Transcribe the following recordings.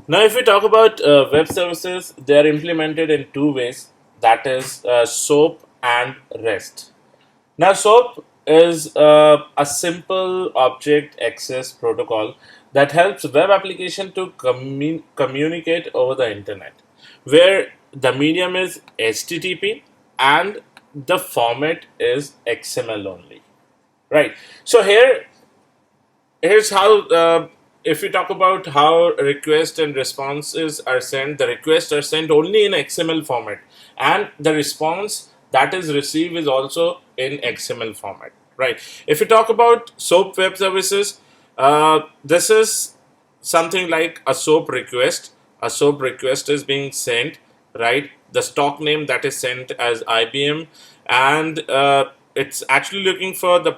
Now, if we talk about web services, they are implemented in two ways. That is SOAP and REST. Now, SOAP is a simple object access protocol that helps web application to communicate over the internet, where the medium is HTTP and the format is XML only. Right. So here's how. If we talk about how requests and responses are sent, the requests are sent only in XML format, and the response that is received is also in XML format. Right. If we talk about SOAP web services, this is something like a SOAP request. A SOAP request is being sent, right? The stock name that is sent as IBM, and it's actually looking for the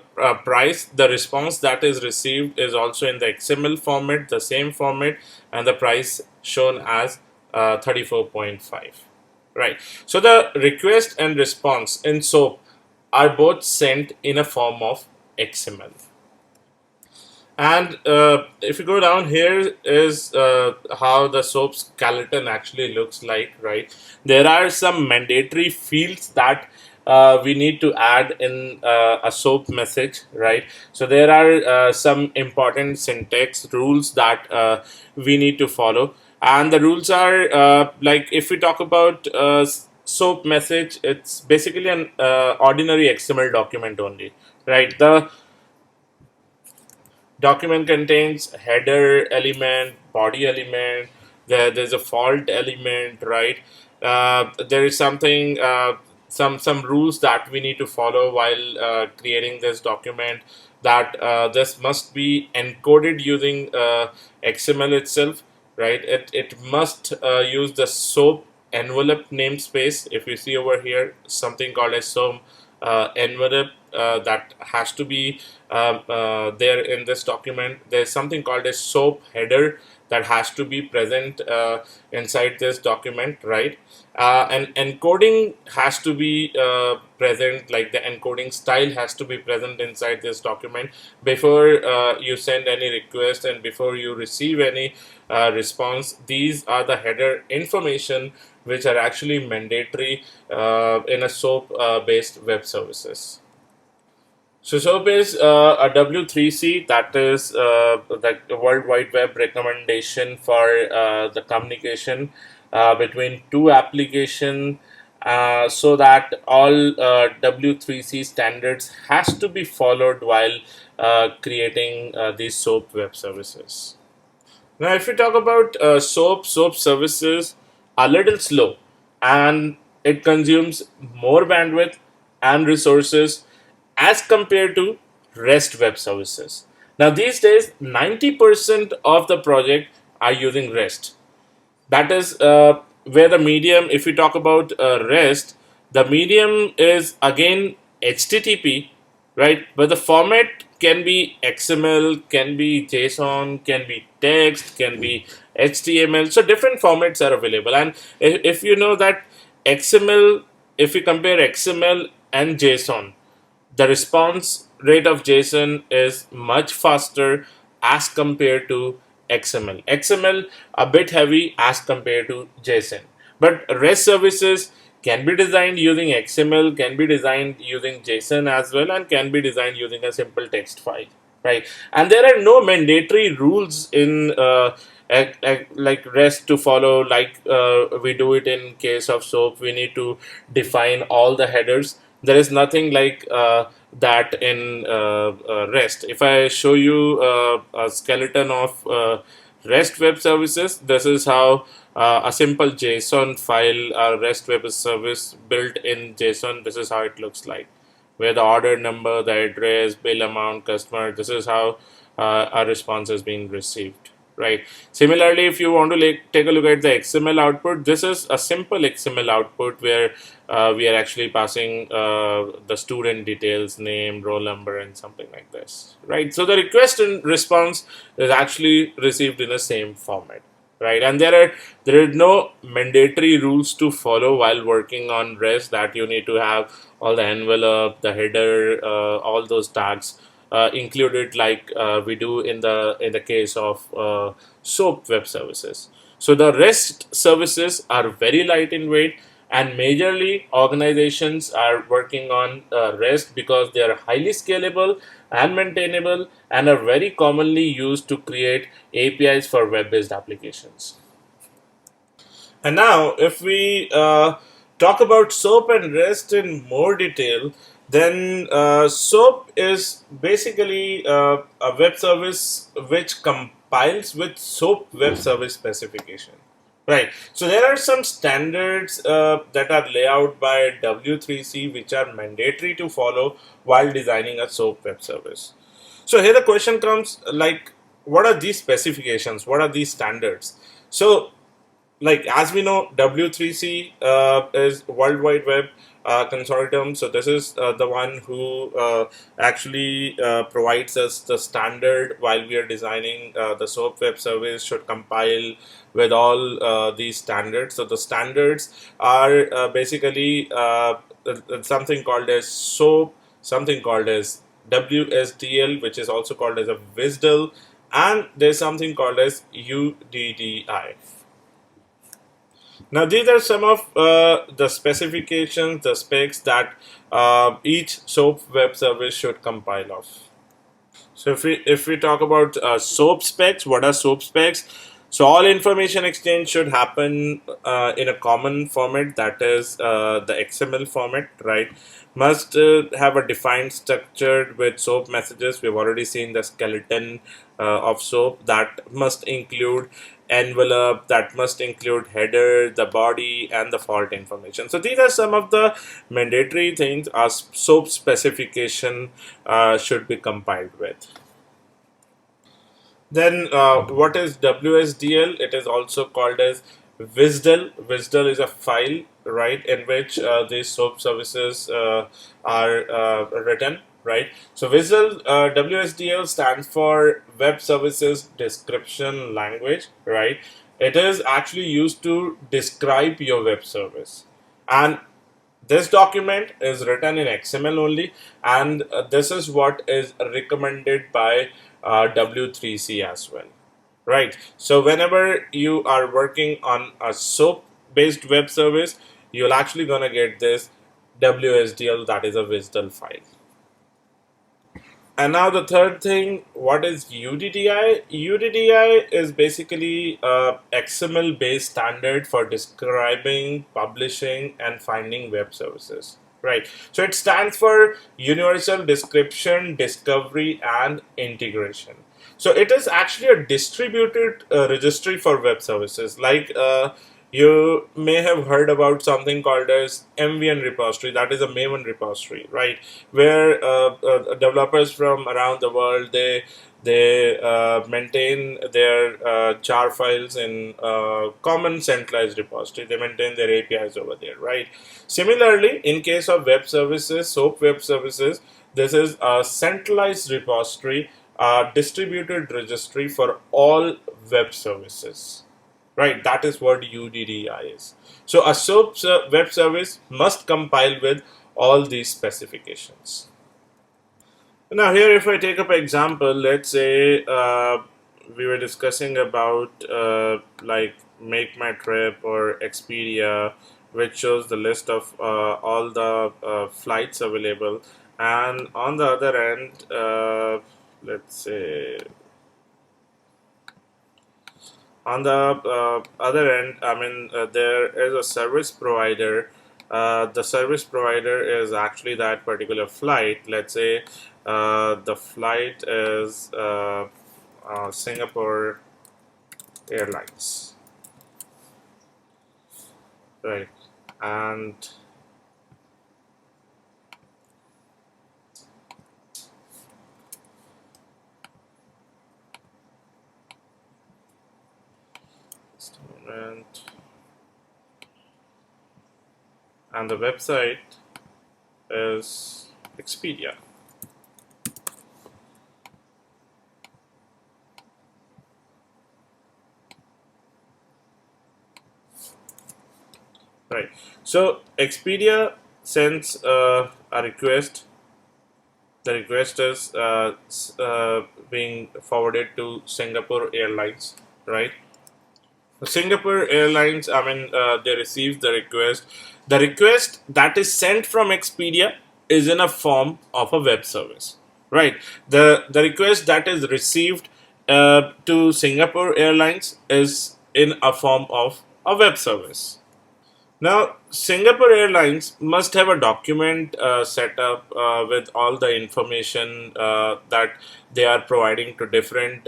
price. The response that is received is also in the XML format, the same format, and the price shown as 34.5. Right. So the request and response in SOAP are both sent in a form of XML. And if you go down, here is how the SOAP skeleton actually looks like, right? There are some mandatory fields that we need to add in a SOAP message, right? So there are some important syntax rules that we need to follow. And the rules are like if we talk about SOAP message, it's basically an ordinary XML document only, right? The document contains header element, body element, there's a fault element, right? There is something some rules that we need to follow while creating this document, that this must be encoded using XML itself, right? It must use the SOAP envelope namespace. If you see over here, something called as SOAP envelope that has to be there in this document. There's something called a SOAP header that has to be present inside this document, right? And encoding has to be present, like the encoding style has to be present inside this document before you send any request and before you receive any response. These are the header information which are actually mandatory in a SOAP based web services. So SOAP is a W3C, that is the World Wide Web recommendation for the communication between two applications, so that all W3C standards has to be followed while creating these SOAP web services. Now, if we talk about SOAP services are little slow, and it consumes more bandwidth and resources as compared to REST web services. Now, these days, 90% of the project are using REST. That is where the medium, if we talk about REST, the medium is again HTTP, right? But the format can be XML, can be JSON, can be text, can be HTML. So different formats are available. And if you know that XML, if we compare XML and JSON, the response rate of JSON is much faster as compared to XML. XML a bit heavy as compared to JSON. But REST services can be designed using XML, can be designed using JSON as well, and can be designed using a simple text file, right? And there are no mandatory rules in like REST to follow, like we do it in case of SOAP. We need to define all the headers. There is nothing like that in REST. If I show you a skeleton of REST web services, this is how a simple JSON file, a REST web service built in JSON, this is how it looks like, where the order number, the address, bill amount, customer, this is how a response is being received, right? Similarly, if you want to take a look at the XML output, this is a simple XML output where we are actually passing the student details, name, roll number, and something like this, right? So the request and response is actually received in the same format, right? And there are no mandatory rules to follow while working on REST, that you need to have all the envelope, the header, all those tags included like we do in the case of SOAP web services. So the REST services are very light in weight, and majorly organizations are working on REST because they are highly scalable and maintainable and are very commonly used to create APIs for web-based applications. And now, if we talk about SOAP and REST in more detail, then SOAP is basically a web service which compiles with SOAP web service specification. Right. So there are some standards that are laid out by W3C which are mandatory to follow while designing a SOAP web service. So here the question comes like, what are these specifications? What are these standards? So like as we know, W3C is World Wide Web consortium. So this is the one who actually provides us the standard while we are designing the SOAP web service should compile with all these standards. So the standards are basically something called as SOAP, something called as WSDL, which is also called as a Wsdl, and there's something called as UDDI. Now, these are some of the specifications, the specs that each SOAP web service should compile of. So, if we talk about SOAP specs, what are SOAP specs? So, all information exchange should happen in a common format, that is the XML format, right? Must have a defined structure with SOAP messages. We've already seen the skeleton of SOAP that must include envelope, that must include header, the body, and the fault information. So these are some of the mandatory things our SOAP specification should be compiled with. Then what is WSDL? It is also called as Wsdl. Wsdl is a file, right, in which these SOAP services are written, right? So WSDL stands for Web Services Description Language, right? It is actually used to describe your web service, and this document is written in XML only, and this is what is recommended by W3C as well, right? So whenever you are working on a SOAP based web service, you'll actually gonna get this WSDL, that is a Wsdl file. And now the third thing, what is UDDI? UDDI is basically a XML based standard for describing, publishing, and finding web services. Right. So it stands for Universal Description, Discovery, and Integration. So it is actually a distributed registry for web services. Like you may have heard about something called as MVN repository, that is a Maven repository, right? Where developers from around the world they maintain their jar files in common centralized repository. They maintain their APIs over there, right? Similarly, in case of web services, SOAP web services, this is a centralized repository, distributed registry for all web services. Right, that is what UDDI is. So a SOAP web service must compile with all these specifications. Now here, if I take up an example, let's say we were discussing about like Make My Trip or Expedia, which shows the list of all the flights available, and on the other end, let's say on the other end, I mean, there is a service provider. The service provider is actually that particular flight. Let's say the flight is Singapore Airlines, right? And and the website is Expedia. Right. So Expedia sends a request The request is being forwarded to Singapore Airlines, right? Singapore Airlines, I mean, they received the request. The request that is sent from Expedia is in a form of a web service, right? The request that is received to Singapore Airlines is in a form of a web service. Now, Singapore Airlines must have a document set up with all the information that they are providing to different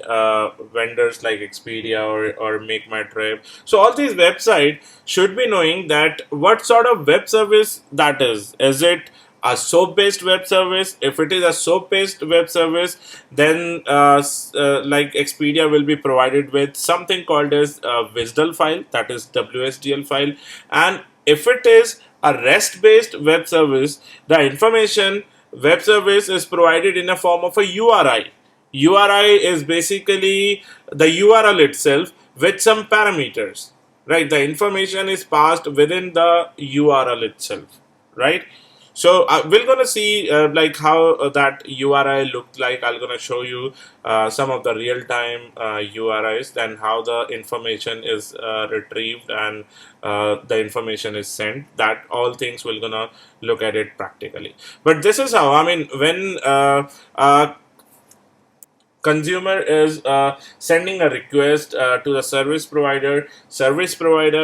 vendors like Expedia or Make My Trip. So, all these websites should be knowing that what sort of web service that is. Is it a soap based web service? If it is a soap based web service, then like Expedia will be provided with something called as a Wsdl file, that is WSDL file. And if it is a REST based web service, the information web service is provided in a form of a URI. URI is basically the URL itself with some parameters, right? The information is passed within the URL itself, right? So we're gonna see like how that URI looked like. I'm gonna show you some of the real-time URIs and how the information is retrieved and the information is sent. That all things we're gonna look at it practically. But this is how, I mean, when consumer is sending a request to the service provider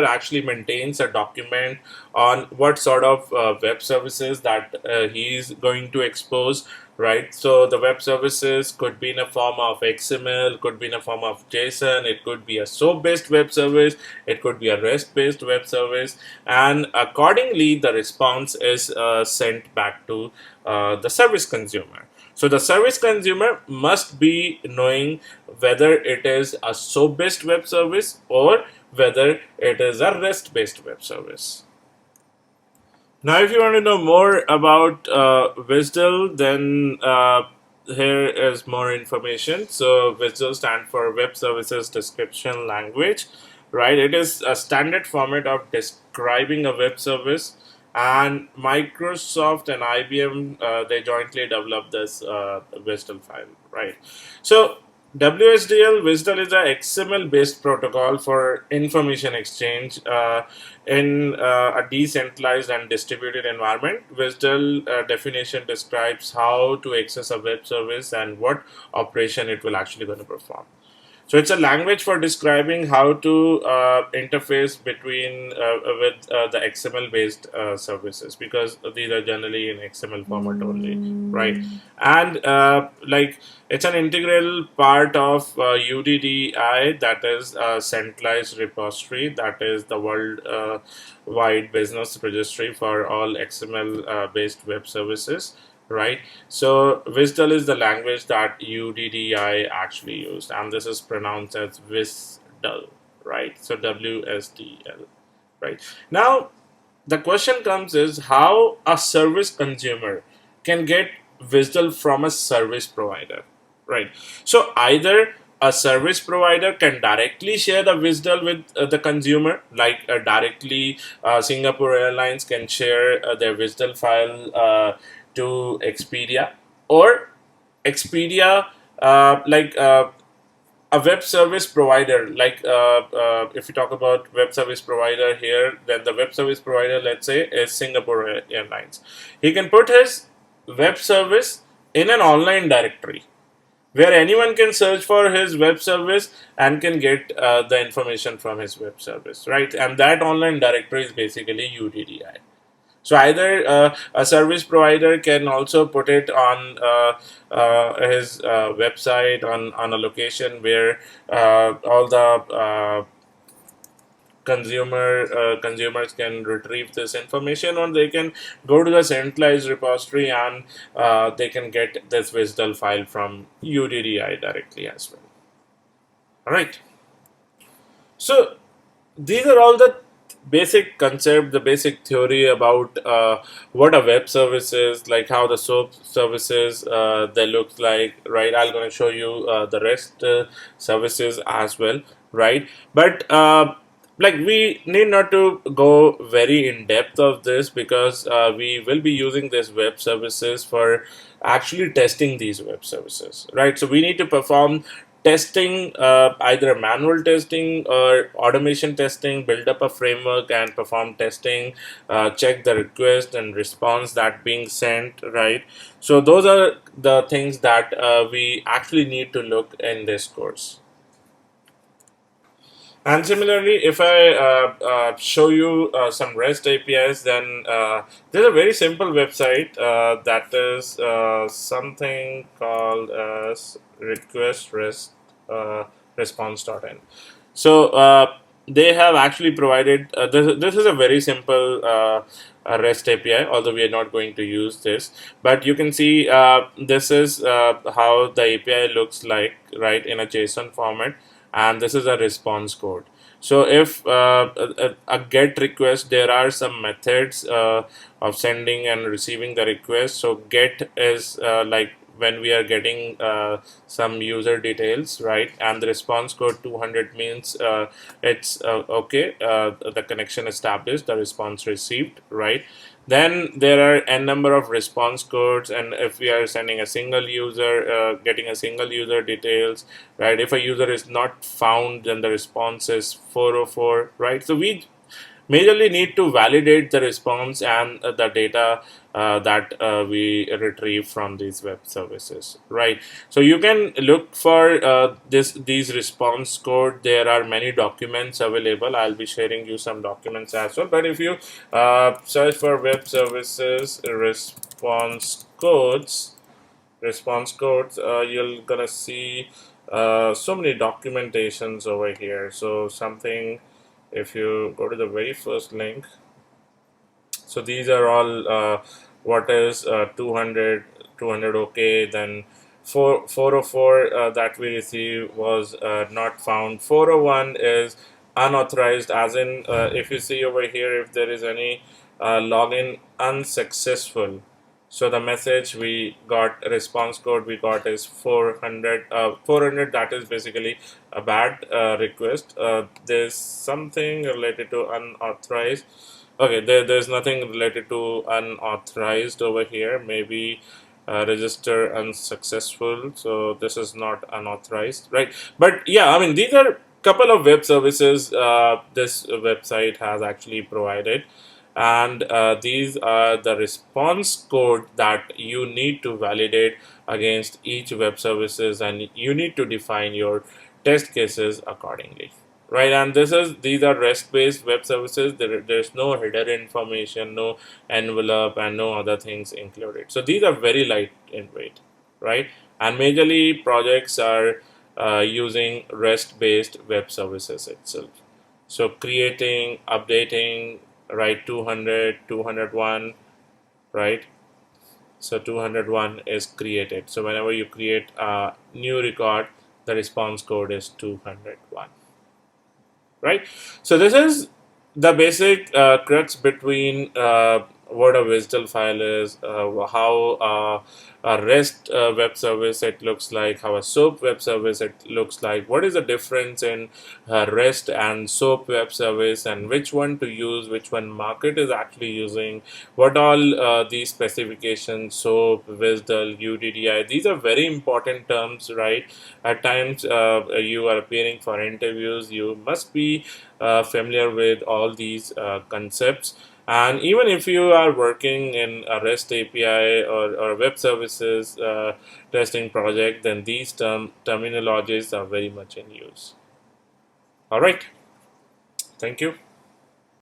actually maintains a document on what sort of web services that he is going to expose, right? So the web services could be in a form of XML, could be in a form of JSON, it could be a soap based web service, it could be a REST based web service, and accordingly the response is sent back to the service consumer. So the service consumer must be knowing whether it is a SOAP based web service or whether it is a REST based web service. Now, if you want to know more about Wsdl, then here is more information. So, Wsdl stands for Web Services Description Language, right? It is a standard format of describing a web service, and Microsoft and IBM they jointly developed this Wsdl file, right? So, Wsdl is a XML based protocol for information exchange in a decentralized and distributed environment. Wsdl definition describes how to access a web service and what operation it will actually going to perform. So it's a language for describing how to interface between with the XML based services, because these are generally in XML format only, right? And like it's an integral part of UDDI, that is a centralized repository, that is the world wide business registry for all XML based web services, right? So Wsdl is the language that UDDI actually used, and this is pronounced as Wsdl, right? So WSDL, right? Now the question comes is how a service consumer can get Wsdl from a service provider, right? So either a service provider can directly share the Wsdl with the consumer, like directly Singapore Airlines can share their Wsdl file to Expedia, or Expedia like a web service provider, like if you talk about web service provider here, then the web service provider, let's say, is Singapore Airlines. He can put his web service in an online directory where anyone can search for his web service and can get the information from his web service, right? And that online directory is basically UDDI. So either a service provider can also put it on his website on a location where all the consumers can retrieve this information, or they can go to the centralized repository and they can get this Wsdl file from UDDI directly as well. All right. So these are all the basic concept, the basic theory about what a web service is, like how the SOAP services they look like, right? I'm going to show you the REST services as well, right? But like we need not to go very in depth of this, because we will be using this web services for actually testing these web services, right? So we need to perform testing, either manual testing or automation testing, build up a framework and perform testing, check the request and response that being sent, right? So those are the things that we actually need to look in this course. And similarly, if I show you some REST APIs, then there's a very simple website that is something called as request rest response.in. So they have actually provided this is a very simple REST API, although we are not going to use this. But you can see this is how the API looks like, right, in a JSON format, and this is a response code. So if a get request, there are some methods of sending and receiving the request. So get is like when we are getting some user details, right? And the response code 200 means it's okay, the connection established, the response received, right? Then there are n number of response codes, and if we are sending a single user, getting a single user details, right? If a user is not found, then the response is 404, right? So we majorly need to validate the response and the data that we retrieve from these web services, right? So you can look for these response code. There are many documents available. I'll be sharing you some documents as well. But if you search for web services response codes, you're gonna see so many documentations over here. So something, if you go to the very first link, so these are all what is 200 okay, then 404 that we receive was not found. 401 is unauthorized, as in if you see over here, if there is any login unsuccessful, so the message we got, response code we got is 400. 400, that is basically a bad request. There's something related to unauthorized. Okay, there's nothing related to unauthorized over here. Maybe register unsuccessful. So this is not unauthorized, right? But yeah, I mean, these are couple of web services this website has actually provided, and these are the response code that you need to validate against each web services, and you need to define your test cases accordingly, right? And these are REST based web services. There's no header information, no envelope, and no other things included. So these are very light in weight, right? And majorly projects are using REST based web services itself. So creating, updating, right? 200, 201, right? So 201 is created. So whenever you create a new record, the response code is 201, right? So this is the basic crux between what a Wsdl file is, how a REST web service it looks like, how a SOAP web service it looks like, what is the difference in REST and SOAP web service, and which one to use, which one market is actually using, what all these specifications, SOAP, Wsdl, UDDI, these are very important terms, right? At times you are appearing for interviews, you must be familiar with all these concepts. And even if you are working in a REST API or web services testing project, then these terminologies are very much in use. All right. Thank you.